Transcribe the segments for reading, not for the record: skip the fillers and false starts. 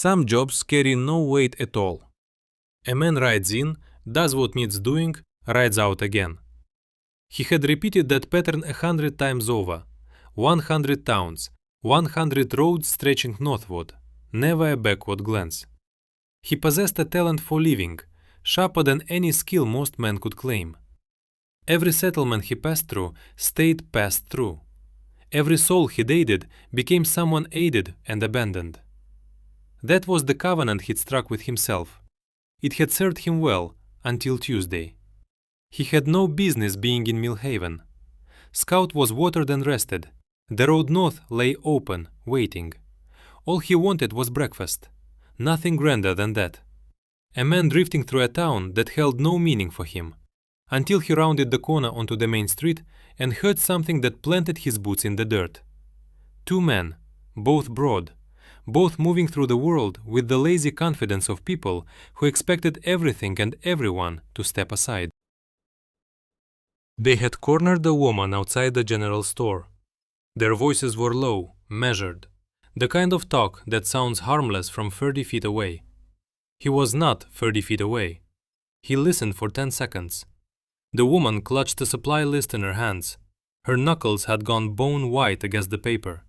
Some jobs carry no weight at all. A man rides in, does what needs doing, rides out again. He had repeated that pattern 100 times over. 100 towns, 100 roads stretching northward, never a backward glance. He possessed a talent for living, sharper than any skill most men could claim. Every settlement he passed through stayed passed through. Every soul he aided became someone aided and abandoned. That was the covenant he'd struck with himself. It had served him well until Tuesday. He had no business being in Millhaven. Scout was watered and rested. The road north lay open, waiting. All he wanted was breakfast. Nothing grander than that. A man drifting through a town that held no meaning for him, until he rounded the corner onto the main street and heard something that planted his boots in the dirt. Two men, both broad, both moving through the world with the lazy confidence of people who expected everything and everyone to step aside. They had cornered the woman outside the general store. Their voices were low, measured, the kind of talk that sounds harmless from 30 feet away. He was not 30 feet away. He listened for 10 seconds. The woman clutched a supply list in her hands. Her knuckles had gone bone white against the paper.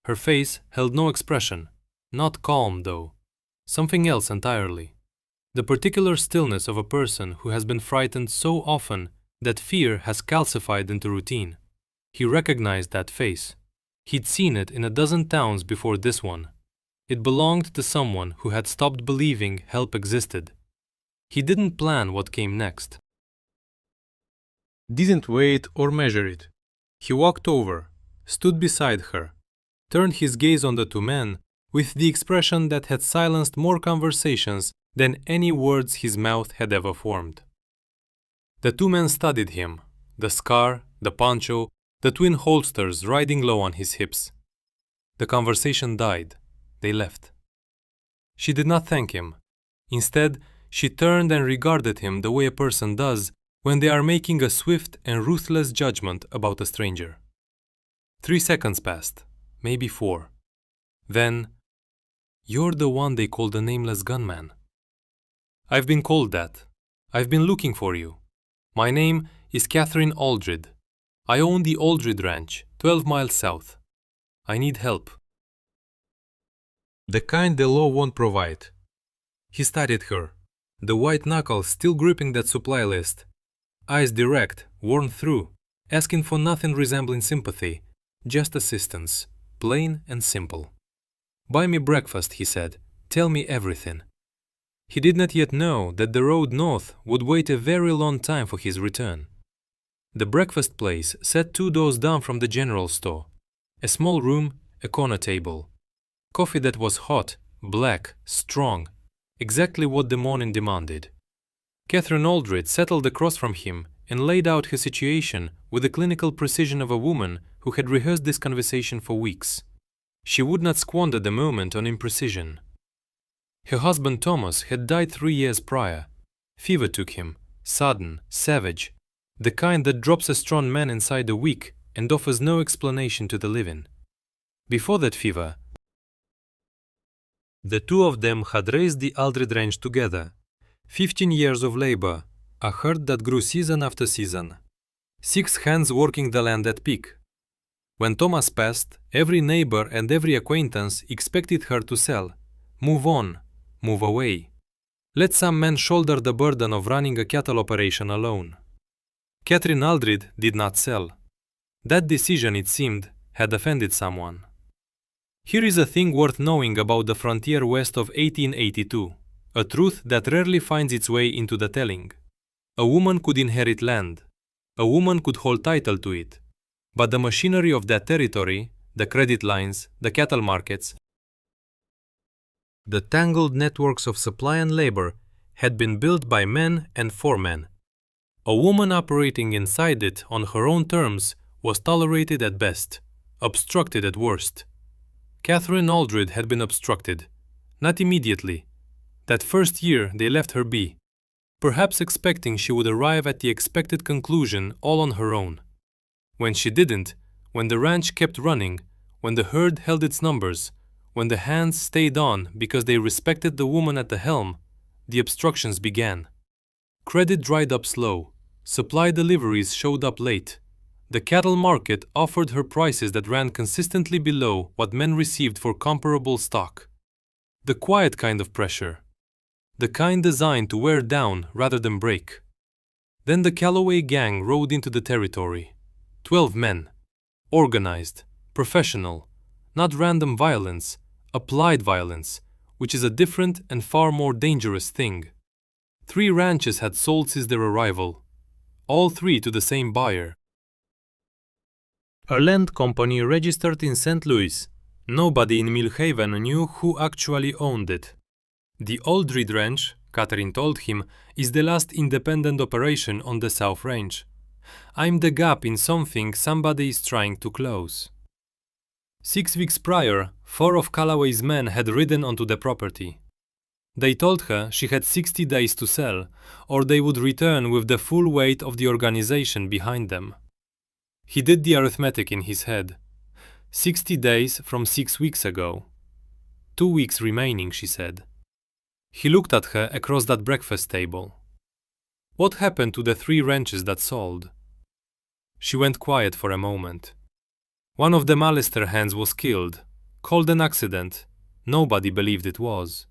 Her face held no expression, not calm though, something else entirely. The particular stillness of a person who has been frightened so often that fear has calcified into routine. He recognized that face. He'd seen it in a dozen towns before this one. It belonged to someone who had stopped believing help existed. He didn't plan what came next. Didn't wait or measure it. He walked over, stood beside her, turned his gaze on the two men with the expression that had silenced more conversations than any words his mouth had ever formed. The two men studied him, the scar, the poncho, the twin holsters riding low on his hips. The conversation died. They left. She did not thank him. Instead, she turned and regarded him the way a person does when they are making a swift and ruthless judgment about a stranger. 3 seconds passed, maybe 4. Then, "You're the one they call the Nameless Gunman." "I've been called that. I've been looking for you. My name is Catherine Aldred. I own the Aldred Ranch, 12 miles south. I need help." The kind the law won't provide. He studied her, the white knuckles still gripping that supply list. Eyes direct, worn through, asking for nothing resembling sympathy, just assistance, plain and simple. "Buy me breakfast," he said. "Tell me everything." He did not yet know that the road north would wait a very long time for his return. The breakfast place sat 2 doors down from the general store. A small room, a corner table. Coffee that was hot, black, strong, exactly what the morning demanded. Catherine Aldred settled across from him and laid out her situation with the clinical precision of a woman who had rehearsed this conversation for weeks. She would not squander the moment on imprecision. Her husband Thomas had died 3 years prior. Fever took him, sudden, savage, the kind that drops a strong man inside a week and offers no explanation to the living. Before that fever, the two of them had raised the Aldred Ranch together. 15 years of labor, a herd that grew season after season. 6 hands working the land at peak. When Thomas passed, every neighbor and every acquaintance expected her to sell, move on, move away. Let some man shoulder the burden of running a cattle operation alone. Catherine Aldred did not sell. That decision, it seemed, had offended someone. Here is a thing worth knowing about the frontier west of 1882, a truth that rarely finds its way into the telling. A woman could inherit land. A woman could hold title to it. But the machinery of that territory, the credit lines, the cattle markets, the tangled networks of supply and labor had been built by men and for men. A woman operating inside it on her own terms was tolerated at best, obstructed at worst. Catherine Aldred had been obstructed. Not immediately. That first year they left her be, perhaps expecting she would arrive at the expected conclusion all on her own. When she didn't, when the ranch kept running, when the herd held its numbers, when the hands stayed on because they respected the woman at the helm, the obstructions began. Credit dried up slow. Supply deliveries showed up late. The cattle market offered her prices that ran consistently below what men received for comparable stock. The quiet kind of pressure. The kind designed to wear down rather than break. Then the Calloway gang rode into the territory. 12 men. Organized. Professional. Not random violence. Applied violence, which is a different and far more dangerous thing. 3 ranches had sold since their arrival. All 3 to the same buyer. A land company registered in St. Louis. Nobody in Millhaven knew who actually owned it. The Aldred Ranch, Catherine told him, is the last independent operation on the South Range. I'm the gap in something somebody is trying to close. 6 weeks prior, 4 of Calloway's men had ridden onto the property. They told her she had 60 days to sell, or they would return with the full weight of the organization behind them. He did the arithmetic in his head. 60 days from 6 weeks ago. 2 weeks remaining, she said. He looked at her across that breakfast table. What happened to the 3 ranches that sold? She went quiet for a moment. One of the Malester hands was killed, called an accident. Nobody believed it was.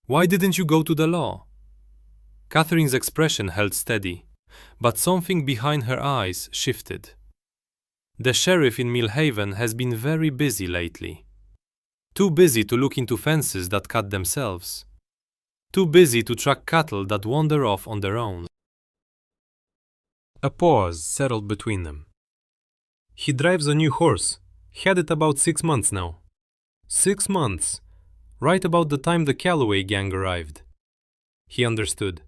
Why didn't you go to the law? Catherine's expression held steady, but something behind her eyes shifted. The sheriff in Millhaven has been very busy lately. Too busy to look into fences that cut themselves. Too busy to track cattle that wander off on their own. A pause settled between them. He drives a new horse. Had it about 6 months now. 6 months. Right about the time the Calloway gang arrived. He understood.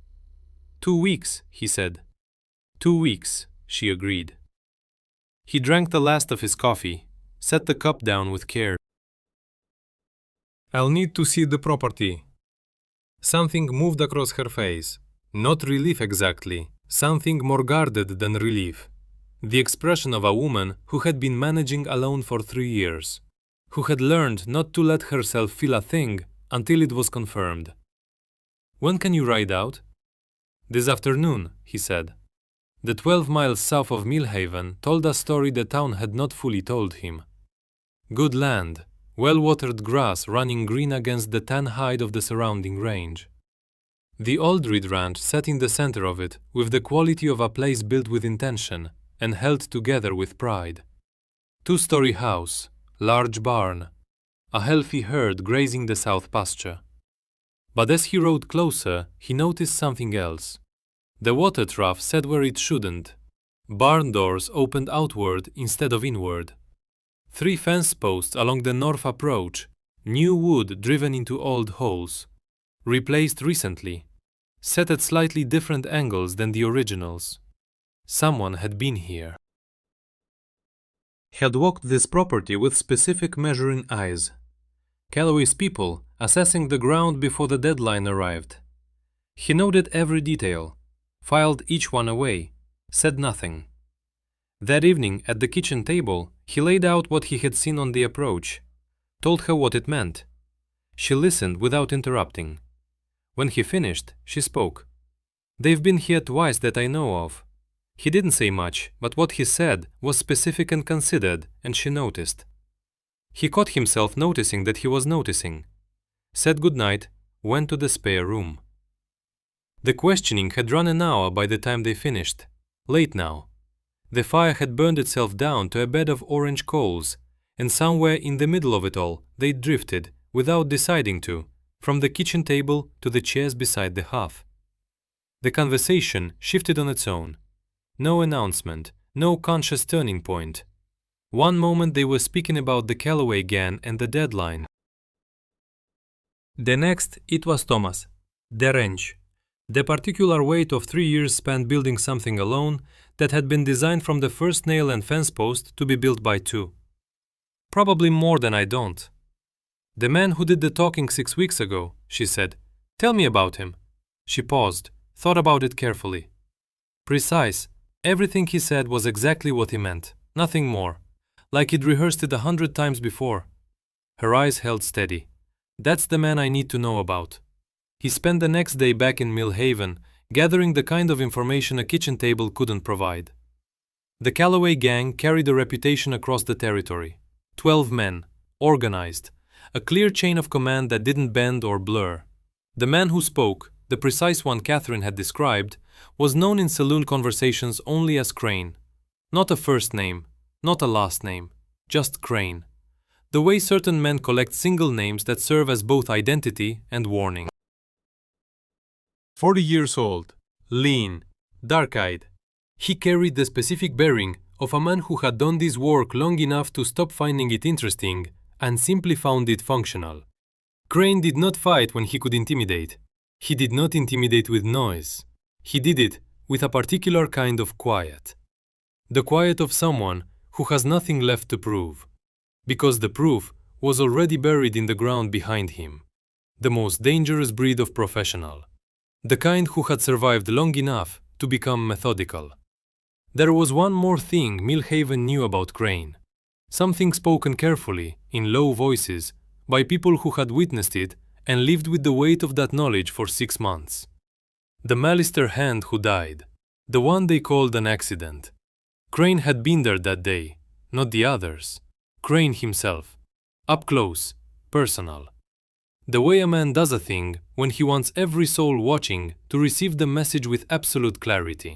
2 weeks, he said. 2 weeks, she agreed. He drank the last of his coffee, set the cup down with care. I'll need to see the property. Something moved across her face. Not relief exactly, something more guarded than relief. The expression of a woman who had been managing alone for 3 years, who had learned not to let herself feel a thing until it was confirmed. When can you ride out? This afternoon, he said. The 12 miles south of Millhaven told a story the town had not fully told him. Good land, well-watered grass running green against the tan hide of the surrounding range. The Aldred Ranch sat in the center of it with the quality of a place built with intention and held together with pride. 2-story house, large barn, a healthy herd grazing the south pasture. But as he rode closer, he noticed something else. The water trough sat where it shouldn't. Barn doors opened outward instead of inward. 3 fence posts along the north approach, new wood driven into old holes, replaced recently, set at slightly different angles than the originals. Someone had been here. Had walked this property with specific measuring eyes. Calloway's people assessing the ground before the deadline arrived. He noted every detail, filed each one away, said nothing. That evening at the kitchen table, he laid out what he had seen on the approach, told her what it meant. She listened without interrupting. When he finished, she spoke. They've been here twice that I know of. He didn't say much, but what he said was specific and considered, and she noticed. He caught himself noticing that he was noticing. Said goodnight, went to the spare room. The questioning had run an hour by the time they finished. Late now. The fire had burned itself down to a bed of orange coals, and somewhere in the middle of it all they drifted, without deciding to, from the kitchen table to the chairs beside the hearth. The conversation shifted on its own. No announcement, no conscious turning point. One moment they were speaking about the Calloway gang and the deadline. The next it was Thomas, the ranch. The particular weight of 3 years spent building something alone that had been designed from the first nail and fence post to be built by 2. Probably more than I don't. The man who did the talking 6 weeks ago, she said. Tell me about him. She paused, thought about it carefully. Precise. Everything he said was exactly what he meant, nothing more, like he'd rehearsed it 100 times before. Her eyes held steady. That's the man I need to know about. He spent the next day back in Millhaven, gathering the kind of information a kitchen table couldn't provide. The Calloway gang carried a reputation across the territory. 12 men, organized, a clear chain of command that didn't bend or blur. The man who spoke, the precise one Catherine had described, was known in saloon conversations only as Crane. Not a first name, not a last name, just Crane. The way certain men collect single names that serve as both identity and warning. 40 years old, lean, dark-eyed. He carried the specific bearing of a man who had done this work long enough to stop finding it interesting and simply found it functional. Crane did not fight when he could intimidate. He did not intimidate with noise. He did it with a particular kind of quiet. The quiet of someone who has nothing left to prove, because the proof was already buried in the ground behind him. The most dangerous breed of professional. The kind who had survived long enough to become methodical. There was one more thing Millhaven knew about Crane. Something spoken carefully, in low voices, by people who had witnessed it and lived with the weight of that knowledge for 6 months. The Mallister hand who died, the one they called an accident. Crane had been there that day, not the others. Crane himself, up close, personal. The way a man does a thing when he wants every soul watching to receive the message with absolute clarity.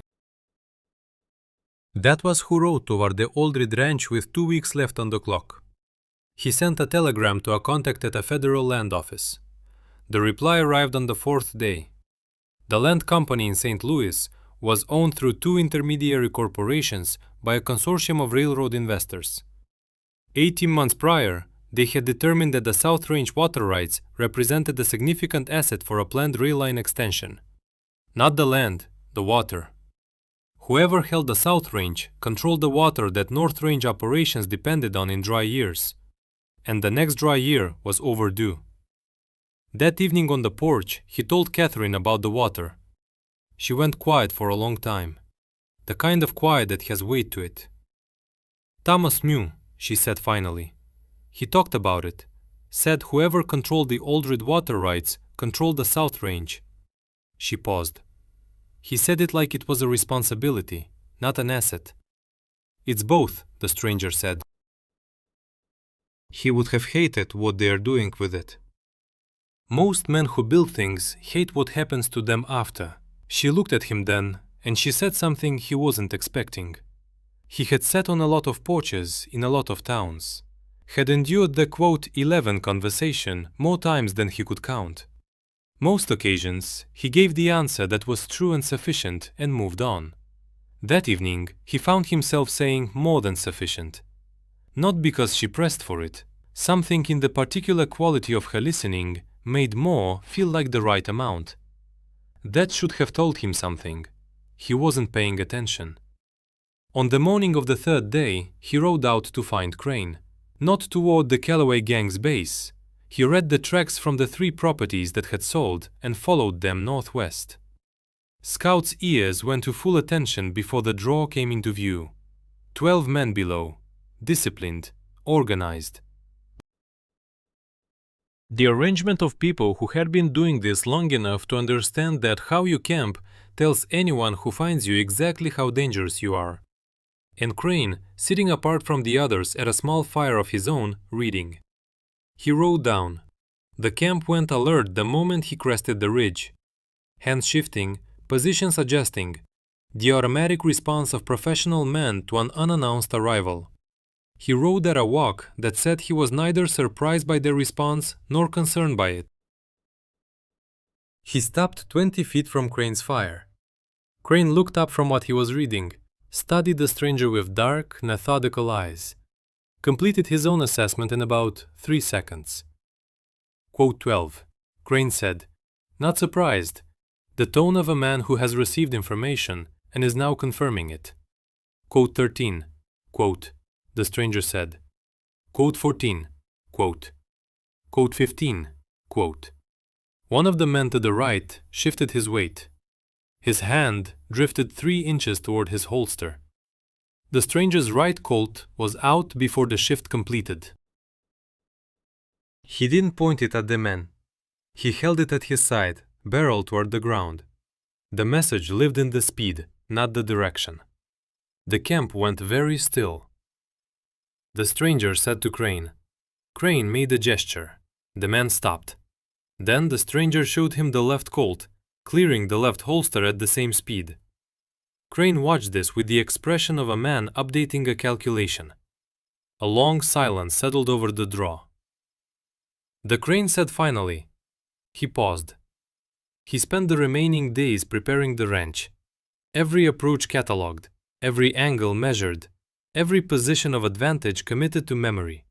That was who rode toward the Aldred Ranch with 2 weeks left on the clock. He sent a telegram to a contact at a federal land office. The reply arrived on the 4th day. The land company in St. Louis was owned through 2 intermediary corporations by a consortium of railroad investors. 18 months prior, they had determined that the South Range water rights represented a significant asset for a planned rail line extension. Not the land, the water. Whoever held the South Range controlled the water that North Range operations depended on in dry years. And the next dry year was overdue. That evening on the porch, he told Catherine about the water. She went quiet for a long time. The kind of quiet that has weight to it. Thomas knew, she said finally. He talked about it, said whoever controlled the Aldred water rights controlled the South Range. She paused. He said it like it was a responsibility, not an asset. It's both, the stranger said. He would have hated what they are doing with it. Most men who build things hate what happens to them after. She looked at him then, and she said something he wasn't expecting. He had sat on a lot of porches in a lot of towns, had endured the quote 11 conversation more times than he could count. Most occasions, he gave the answer that was true and sufficient and moved on. That evening, he found himself saying more than sufficient. Not because she pressed for it. Something in the particular quality of her listening made more feel like the right amount. That should have told him something. He wasn't paying attention. On the morning of the 3rd day, he rode out to find Crane. Not toward the Calloway gang's base. He read the tracks from the 3 properties that had sold and followed them northwest. Scout's ears went to full attention before the draw came into view. 12 men below, disciplined, organized. The arrangement of people who had been doing this long enough to understand that how you camp tells anyone who finds you exactly how dangerous you are. And Crane, sitting apart from the others at a small fire of his own, reading. He rode down. The camp went alert the moment he crested the ridge. Hands shifting, positions adjusting. The automatic response of professional men to an unannounced arrival. He rode at a walk that said he was neither surprised by their response nor concerned by it. He stopped 20 feet from Crane's fire. Crane looked up from what he was reading, studied the stranger with dark, methodical eyes. Completed his own assessment in about 3 seconds. Quote 12. Crane said, "Not surprised. The tone of a man who has received information and is now confirming it." Quote 13. Quote, the stranger said. Quote 14. Quote. Quote 15. Quote. One of the men to the right shifted his weight. His hand drifted 3 inches toward his holster. The stranger's right Colt was out before the shift completed. He didn't point it at the men. He held it at his side, barrel toward the ground. The message lived in the speed, not the direction. The camp went very still. The stranger said to Crane. Crane made a gesture. The man stopped. Then the stranger showed him the left Colt, clearing the left holster at the same speed. Crane watched this with the expression of a man updating a calculation. A long silence settled over the draw. The Crane said finally. He paused. He spent the remaining days preparing the ranch. Every approach catalogued, every angle measured, every position of advantage committed to memory.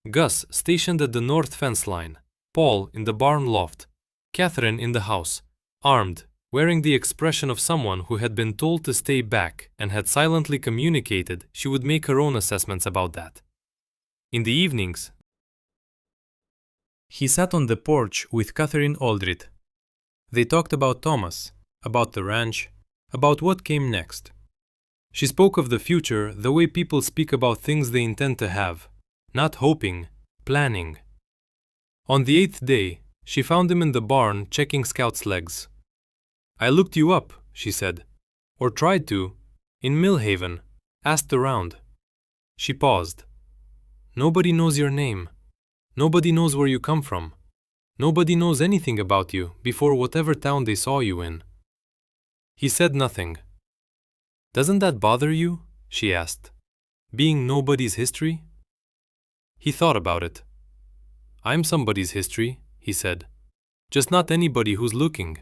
Gus stationed at the north fence line, Paul in the barn loft, Catherine in the house, armed, wearing the expression of someone who had been told to stay back and had silently communicated she would make her own assessments about that. In the evenings, he sat on the porch with Catherine Aldred. They talked about Thomas, about the ranch, about what came next. She spoke of the future the way people speak about things they intend to have, not hoping, planning. On the 8th day, she found him in the barn checking Scout's legs. I looked you up, she said, or tried to, in Millhaven, asked around. She paused. Nobody knows your name. Nobody knows where you come from. Nobody knows anything about you before whatever town they saw you in. He said nothing. Doesn't that bother you? She asked. Being nobody's history? He thought about it. I'm somebody's history, he said. Just not anybody who's looking.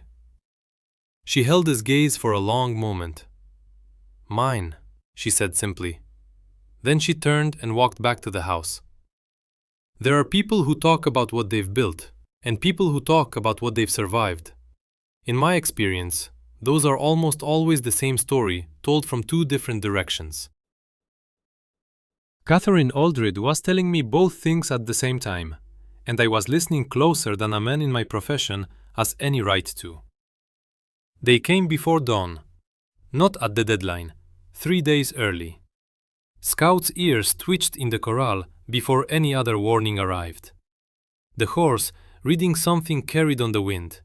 She held his gaze for a long moment. Mine, she said simply. Then she turned and walked back to the house. There are people who talk about what they've built, and people who talk about what they've survived. In my experience, those are almost always the same story, told from two different directions. Catherine Aldred was telling me both things at the same time, and I was listening closer than a man in my profession has any right to. They came before dawn, not at the deadline, 3 days early. Scout's ears twitched in the corral before any other warning arrived. The horse, reading something carried on the wind,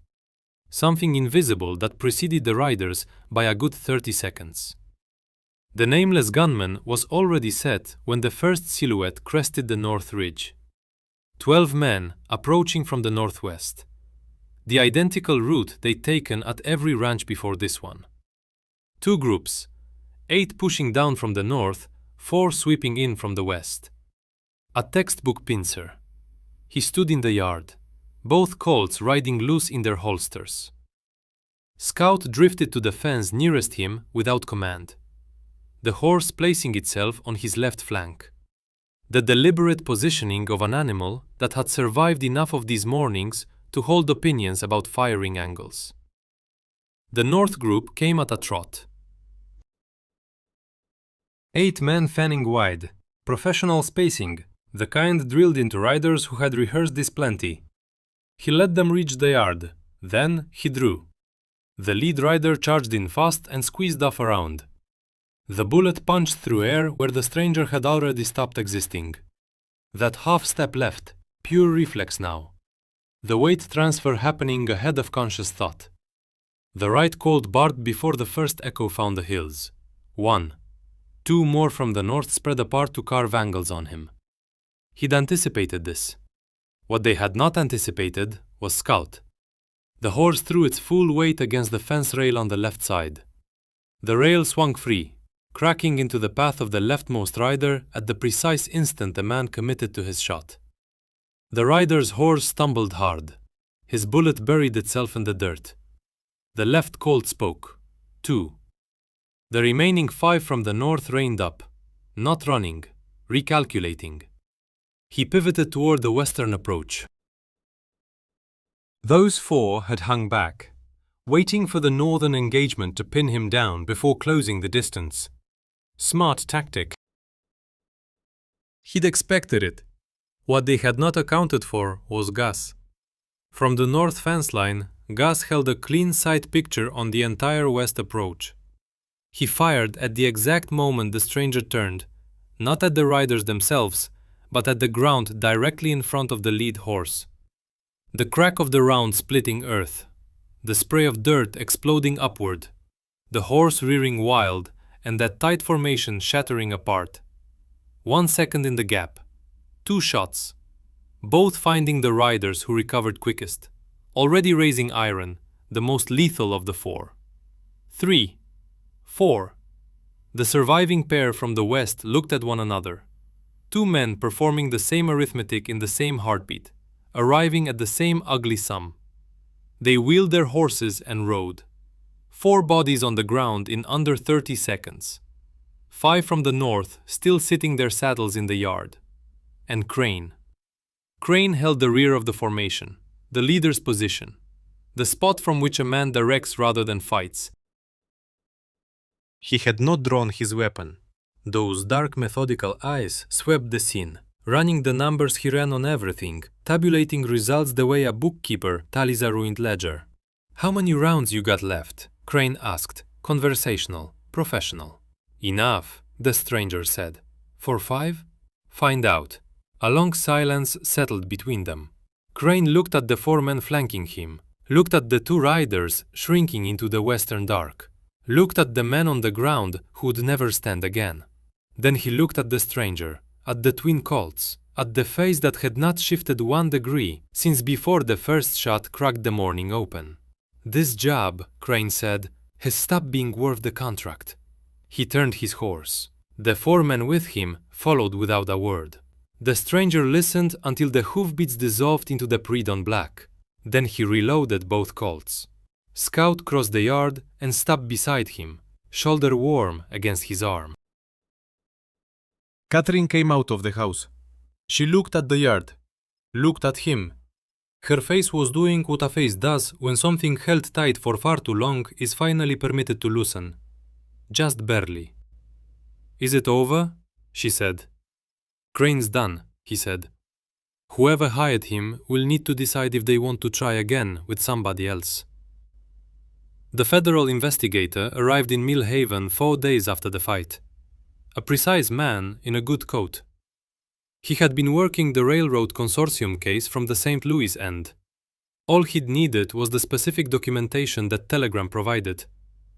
something invisible that preceded the riders by a good 30 seconds. The nameless gunman was already set when the first silhouette crested the north ridge. 12 men approaching from the northwest. The identical route they'd taken at every ranch before this one. 2 groups, 8 pushing down from the north, 4 sweeping in from the west. A textbook pincer. He stood in the yard, both Colts riding loose in their holsters. Scout drifted to the fence nearest him without command, the horse placing itself on his left flank. The deliberate positioning of an animal that had survived enough of these mornings to hold opinions about firing angles. The north group came at a trot. 8 men fanning wide, professional spacing, the kind drilled into riders who had rehearsed this plenty. He let them reach the yard, then he drew. The lead rider charged in fast and squeezed off around. The bullet punched through air where the stranger had already stopped existing. That half step left, pure reflex now. The weight transfer happening ahead of conscious thought. The right Colt barked before the first echo found the hills. 1. 2 more from the north spread apart to carve angles on him. He'd anticipated this. What they had not anticipated was Scout. The horse threw its full weight against the fence rail on the left side. The rail swung free, cracking into the path of the leftmost rider at the precise instant the man committed to his shot. The rider's horse stumbled hard. His bullet buried itself in the dirt. The left Colt spoke. 2. The remaining 5 from the north reined up, not running, recalculating. He pivoted toward the western approach. Those 4 had hung back, waiting for the northern engagement to pin him down before closing the distance. Smart tactic. He'd expected it. What they had not accounted for was Gus. From the north fence line, Gus held a clean sight picture on the entire west approach. He fired at the exact moment the stranger turned, not at the riders themselves, but at the ground directly in front of the lead horse. The crack of the round splitting earth, the spray of dirt exploding upward, the horse rearing wild, and that tight formation shattering apart. 1 second in the gap. 2 shots, both finding the riders who recovered quickest, already raising iron, the most lethal of the 4. 3. 4. The surviving pair from the west looked at one another. 2 men performing the same arithmetic in the same heartbeat, arriving at the same ugly sum. They wheeled their horses and rode. 4 bodies on the ground in under 30 seconds. 5 from the north still sitting their saddles in the yard. And Crane. Crane held the rear of the formation, the leader's position, the spot from which a man directs rather than fights. He had not drawn his weapon. Those dark methodical eyes swept the scene, running the numbers he ran on everything, tabulating results the way a bookkeeper tallies a ruined ledger. "How many rounds you got left?" Crane asked, conversational, professional. "Enough," the stranger said. "For 5? Find out." A long silence settled between them. Crane looked at the 4 men flanking him, looked at the 2 riders shrinking into the western dark, looked at the man on the ground who'd never stand again. Then he looked at the stranger, at the twin colts, at the face that had not shifted 1 degree since before the first shot cracked the morning open. "This job," Crane said, "has stopped being worth the contract." He turned his horse. The 4 men with him followed without a word. The stranger listened until the hoofbeats dissolved into the pre-dawn black. Then he reloaded both colts. Scout crossed the yard and stopped beside him, shoulder warm against his arm. Catherine came out of the house. She looked at the yard, looked at him. Her face was doing what a face does when something held tight for far too long is finally permitted to loosen. Just barely. "Is it over?" she said. "Crane's done," he said. "Whoever hired him will need to decide if they want to try again with somebody else." The federal investigator arrived in Mill Haven 4 days after the fight. A precise man in a good coat. He had been working the railroad consortium case from the St. Louis end. All he'd needed was the specific documentation that Telegram provided,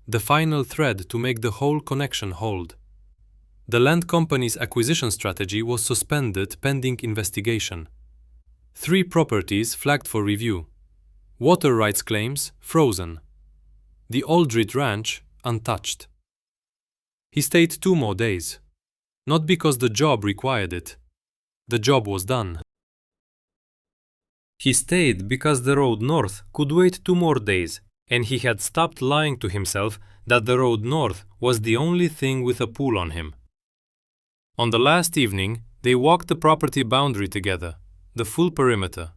the final thread to make the whole connection hold. The land company's acquisition strategy was suspended pending investigation. 3 properties flagged for review. Water rights claims frozen. The Aldrich Ranch untouched. He stayed 2 more days. Not because the job required it. The job was done. He stayed because the road north could wait 2 more days, and he had stopped lying to himself that the road north was the only thing with a pull on him. On the last evening, they walked the property boundary together, the full perimeter.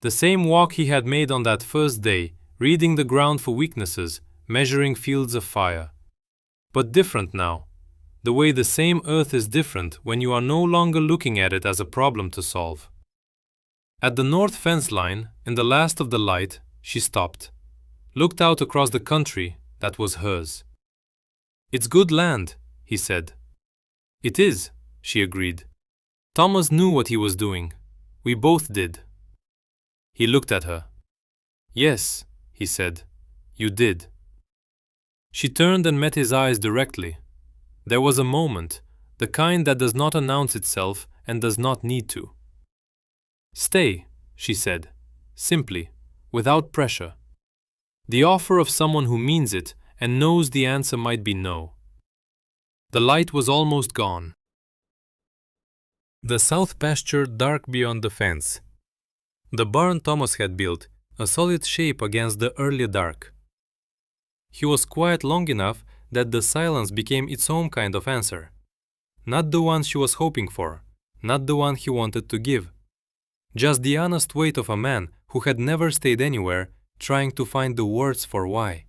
The same walk he had made on that first day, reading the ground for weaknesses, measuring fields of fire. But different now. The way the same earth is different when you are no longer looking at it as a problem to solve. At the north fence line, in the last of the light, she stopped, looked out across the country that was hers. "It's good land," he said. "It is," she agreed. Thomas knew what he was doing. We both did. He looked at her. "Yes," he said, "you did." She turned and met his eyes directly. There was a moment, the kind that does not announce itself and does not need to. "Stay," she said, simply, without pressure. The offer of someone who means it and knows the answer might be no. The light was almost gone. The south pasture dark beyond the fence. The barn Thomas had built, a solid shape against the early dark. He was quiet long enough that the silence became its own kind of answer. Not the one she was hoping for, not the one he wanted to give. Just the honest weight of a man who had never stayed anywhere, trying to find the words for why.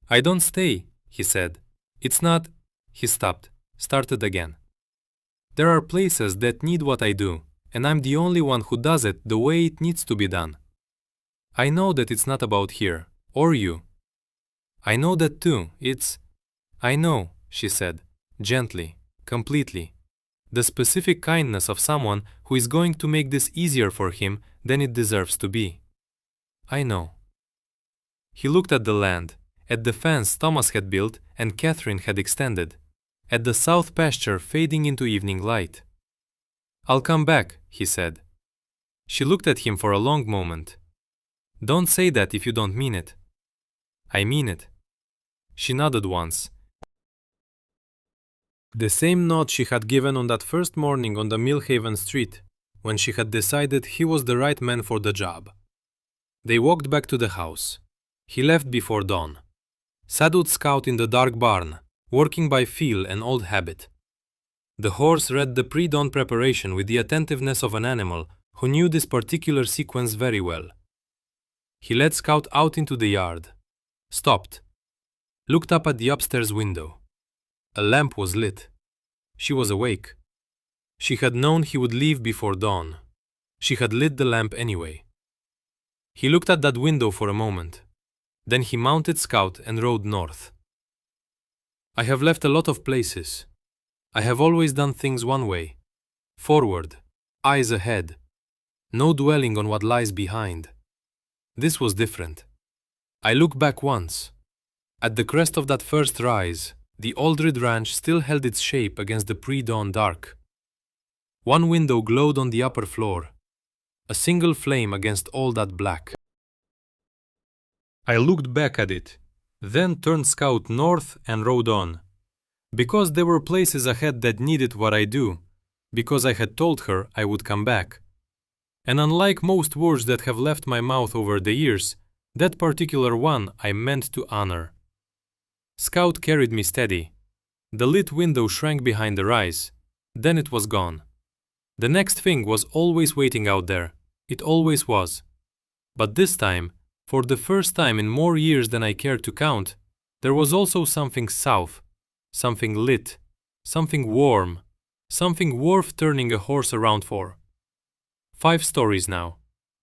"I don't stay," he said. "It's not—" He stopped, started again. "There are places that need what I do, and I'm the only one who does it the way it needs to be done. I know that it's not about here, or you. I know that too, I know," she said, gently, completely. the specific kindness of someone who is going to make this easier for him than it deserves to be. I know. He looked at the land, at the fence Thomas had built and Catherine had extended, at the south pasture fading into evening light. I'll come back, he said. She looked at him for a long moment. Don't say that if you don't mean it. I mean it. She nodded once. The same nod she had given on that first morning on the Millhaven street, when she had decided he was the right man for the job. They walked back to the house. He left before dawn. Saddled Scout in the dark barn, working by feel and old habit. The horse read the pre-dawn preparation with the attentiveness of an animal who knew this particular sequence very well. He led Scout out into the yard, stopped, looked up at the upstairs window. A lamp was lit. She was awake. She had known he would leave before dawn. She had lit the lamp anyway. He looked at that window for a moment. Then he mounted Scout and rode north. I have left a lot of places. I have always done things one way. Forward, eyes ahead. No dwelling on what lies behind. This was different. I look back once. At the crest of that first rise, the Aldred Ranch still held its shape against the pre-dawn dark. One window glowed on the upper floor, a single flame against all that black. I looked back at it, then turned Scout north and rode on. Because there were places ahead that needed what I do, because I had told her I would come back. And unlike most words that have left my mouth over the years, that particular one I meant to honor. Scout carried me steady. The lit window shrank behind the rise. Then it was gone. The next thing was always waiting out there. It always was. But this time, for the first time in more years than I cared to count, there was also something south, something lit, something warm, something worth turning a horse around for. 5 stories now.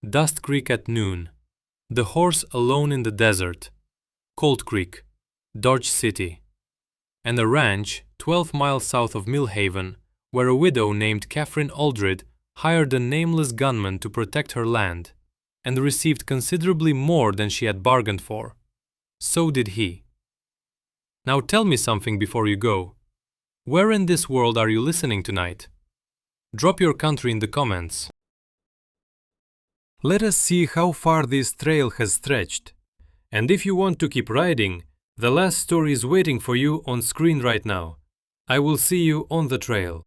Dust Creek at noon. The horse alone in the desert. Cold Creek. Dodge City. And a ranch 12 miles south of Millhaven, where a widow named Catherine Aldred hired a nameless gunman to protect her land, and received considerably more than she had bargained for. So did he. Now tell me something before you go. Where in this world are you listening tonight? Drop your country in the comments. Let us see how far this trail has stretched. And if you want to keep riding, the last story is waiting for you on screen right now. I will see you on the trail.